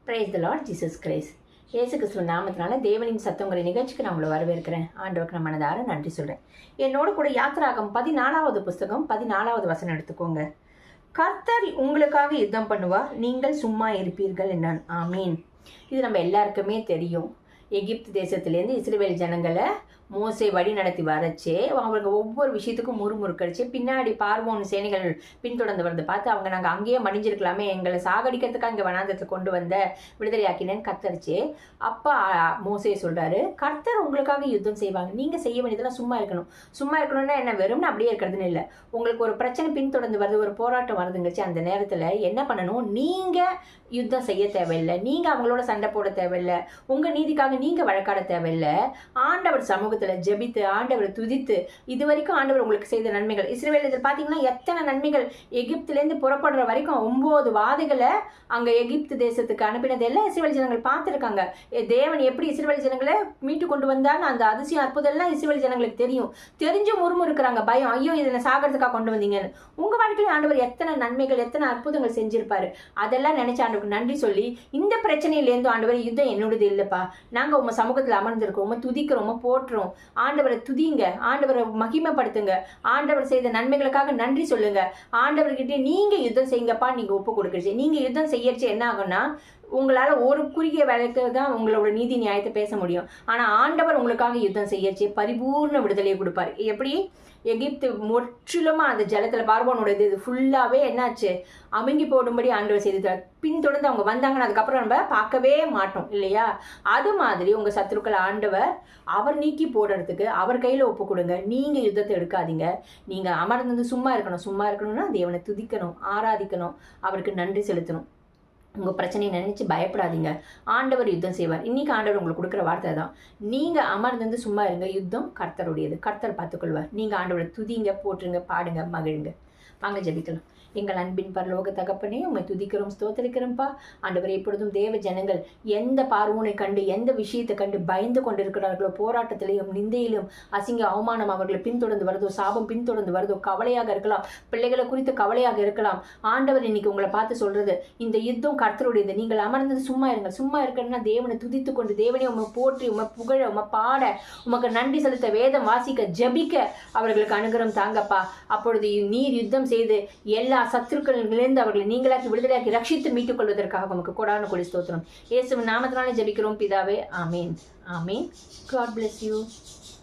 Praise the Lord Jesus Christ. இயேசு கிறிஸ்துவ நாமத்தினால தேவனின் சத்தங்கிற நிகழ்ச்சிக்கு நான் உங்களை வரவேற்கிறேன். ஆண்டவருக்கு நான் மனதார நன்றி சொல்கிறேன். என்னோட கூட யாத்திராகம் 14வது புஸ்தகம் 14வது வசனம் எடுத்துக்கோங்க. கர்த்தர் உங்களுக்காக யுத்தம் பண்ணுவார், நீங்கள் சும்மா இருப்பீர்கள் என்றான். ஆமீன். இது நம்ம எல்லாருக்குமே தெரியும். எகிப்து தேசத்துலேருந்து இஸ்ரவேல் ஜனங்களை மோசே வழி நடத்தி வரச்சே அவங்க ஒவ்வொரு விஷயத்துக்கும் முறுமுறுக்கடிச்சு பின்னாடி பார்வோன் சேனைகள் பின்தொடர்ந்து வரதை பார்த்து அவங்க நாங்கள் அங்கேயே மடிஞ்சிருக்கலாமே, எங்களை சாகடிக்கிறதுக்காக இங்கே வனாந்தத்தை கொண்டு வந்த விடுதலையாக்கினேன்னு கத்தரிச்சு. அப்பா மோசே சொல்கிறாரு, கர்த்தர் உங்களுக்காக யுத்தம் செய்வாங்க, நீங்கள் செய்ய வேண்டியதெல்லாம் சும்மா இருக்கணும். சும்மா இருக்கணும்னா என்ன, வெறும்னு அப்படியே இருக்கிறதுன்னு இல்லை. உங்களுக்கு ஒரு பிரச்சனை பின்தொடர்ந்து வருது, ஒரு போராட்டம் வருதுங்கச்சு, அந்த நேரத்தில் என்ன பண்ணணும், நீங்கள் யுத்தம் செய்ய தேவையில்லை, நீங்கள் அவங்களோட சண்டை போட தேவையில்லை, உங்கள் நீதிக்காக நீங்கள் வழக்காட தேவையில்லை. ஆண்டவர் சமூகத்தில் ஜெபித்து ஆண்டவரை துதித்து இது வரைக்கும் ஆண்டவர் உங்களுக்கு செய்த நன்மைகள், இஸ்ரவேலில் பார்த்தீங்கன்னா எத்தனை நன்மைகள், எகிப்துலேருந்து புறப்படுற வரைக்கும் 9 வாதைகளை அங்கே எகிப்து தேசத்துக்கு அனுப்பினது எல்லாம் இஸ்ரவேல் ஜனங்கள் பார்த்துருக்காங்க. தேவன் எப்படி இஸ்ரவேல் ஜனங்களை மீட்டு கொண்டு வந்தான்னு அந்த அதிசயம் அற்புதம் எல்லாம் இஸ்ரவேல் ஜனங்களுக்கு தெரியும். தெரிஞ்சும் முறுமுறுக்கிறாங்க, பயம், ஐயோ இதை சாகிறதுக்காக கொண்டு வந்தீங்கன்னு. உங்கள் வாழ்க்கையில் ஆண்டவர் எத்தனை நன்மைகள் எத்தனை அற்புதங்கள் செஞ்சிருப்பாரு. அதெல்லாம் நினைச்சு ஆண்டவருக்கு நன்றி சொல்லி, இந்த பிரச்சனையிலேருந்து ஆண்டவர் யுத்தம் என்னோடது இல்லைப்பா, நாங்கள் உங்கள் சமூகத்தில் அமர்ந்திருக்கோம், உங்க துதிக்கிறோம், போட்டுறோம், ஆண்டவரை துதிங்க, ஆண்டவரை மகிமைப்படுத்துங்க, ஆண்டவர் செய்த நன்மைகளுக்காக நன்றி சொல்லுங்க, ஆண்டவர்கிட்ட நீங்க யுத்தம் செய்யுங்கப்பா. நீங்க ஒப்பு கொடுக்குறீங்க, நீங்க யுத்தம் செய்யறச்சு என்ன ஆகும்னா, உங்களால் ஒரு குறுகிய வேலைக்கு தான் உங்களோட நீதி நியாயத்தை பேச முடியும். ஆனால் ஆண்டவர் உங்களுக்காக யுத்தம் செய்யச்சு பரிபூர்ண விடுதலையை கொடுப்பார். எப்படி எகிப்து முற்றிலுமா அந்த ஜலத்தில் பார்வோனோட இது ஃபுல்லாகவே என்னாச்சு, அமுங்கி போடும்படி ஆண்டவர் செய்து பின்தொடர்ந்து அவங்க வந்தாங்கன்னு அதுக்கப்புறம் நம்ம பார்க்கவே மாட்டோம் இல்லையா? அது மாதிரி உங்கள் சத்துருக்கள் ஆண்டவர் அவர் நீக்கி போடுறதுக்கு அவர் கையில் ஒப்பு கொடுங்க. நீங்கள் யுத்தத்தை எடுக்காதீங்க, நீங்கள் அமர்ந்து சும்மா இருக்கணும். சும்மா இருக்கணும்னா தேவனை துதிக்கணும், ஆராதிக்கணும், அவருக்கு நன்றி செலுத்தணும். உங்கள் பிரச்சனையை நினச்சி பயப்படாதீங்க, ஆண்டவர் யுத்தம் செய்வார். இன்றைக்கி ஆண்டவர் உங்களுக்கு கொடுக்குற வார்த்தை தான், நீங்கள் அமர்ந்து சும்மா இருங்க, யுத்தம் கர்த்தருடையது, கர்த்தர் பார்த்துக்கொள்வார். நீங்கள் ஆண்டவரை துதிங்க, போற்றுங்க, பாடுங்க, மகிழுங்க. வாங்க ஜெபிக்கலாம். எங்கள் அன்பின் பரலோக தகப்பனே, உண்மை துதிக்கிறோம், ஸ்தோத்திரிக்கிறோம்ப்பா. ஆண்டவர் எப்பொழுதும் தேவ ஜனங்கள் எந்த பார்வோனை கண்டு எந்த விஷயத்தை கண்டு பயந்து கொண்டிருக்கிறார்களோ, போராட்டத்திலையும் நிந்தையிலும் அசிங்க அவமானம் அவர்களை பின்தொடர்ந்து வருதோ, சாபம் பின்தொடர்ந்து வருதோ, கவலையாக இருக்கலாம், பிள்ளைகளை குறித்து கவலையாக இருக்கலாம். ஆண்டவர் இன்னைக்கு உங்களை பார்த்து சொல்றது, இந்த யுத்தம் கர்த்தருடையது, நீங்கள் அமர்ந்தது சும்மா இருங்க. சும்மா இருக்கணும்னா தேவனை துதித்து கொண்டு, தேவனை உண்மை போற்றி, உண்மை புகழ, உண்மை பாட, உமக்கு நன்றி செலுத்த, வேதம் வாசிக்க, ஜபிக்க அவர்களுக்கு அனுகிரகம் தாங்கப்பா. அப்பொழுது நீர் யுத்தம் செய்து எல்லா சத்துருக்களிலிருந்து அவர்களை நீங்களாக்கி விடுதலையாக்கி ரட்சித்து மீட்டுக் கொள்வதற்காக உமக்கு கொடான கொடி ஸ்தோத்திரம். இயேசுவின் நாமத்தினாலே ஜெபிக்கிறோம் பிதாவே. ஆமீன். ஆமீன். God bless you.